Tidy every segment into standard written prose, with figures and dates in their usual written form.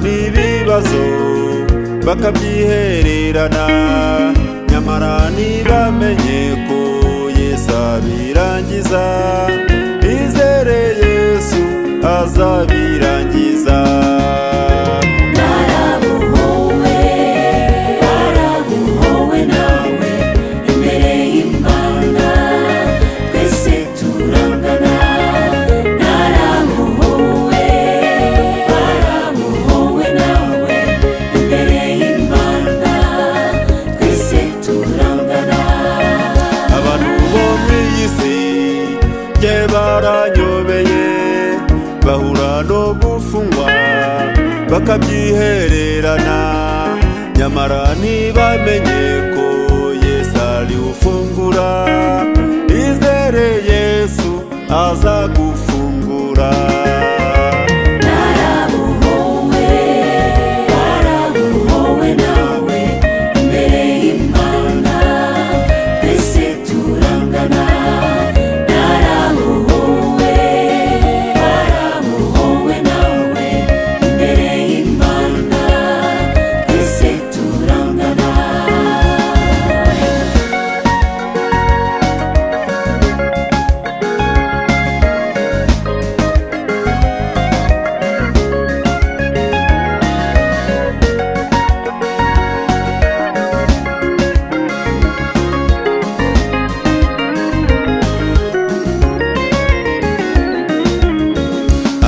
n'ibibazo bakabyihererana, nyamara ntibamenye ko Yesu abirangiza. Bizere Yesu azabirangiza. Baranyobeye bahura no gufungwa bakabyihererana, nyamara ntibamenye ko Yesu ari ufungura. Izere Yesu azagufungura.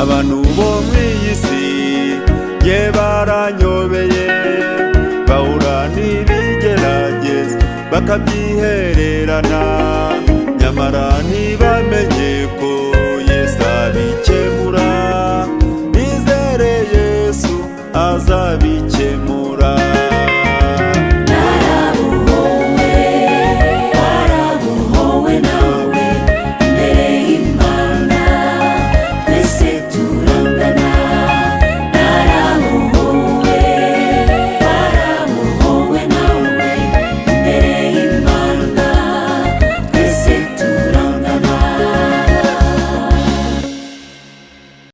Abantu bo mw'iyi si ye baranyobeye bahura n'ibigerageza bakabyihererana, nyamara ntibamenye ko Yesu abikemura. Bizere Yesu azabikemura.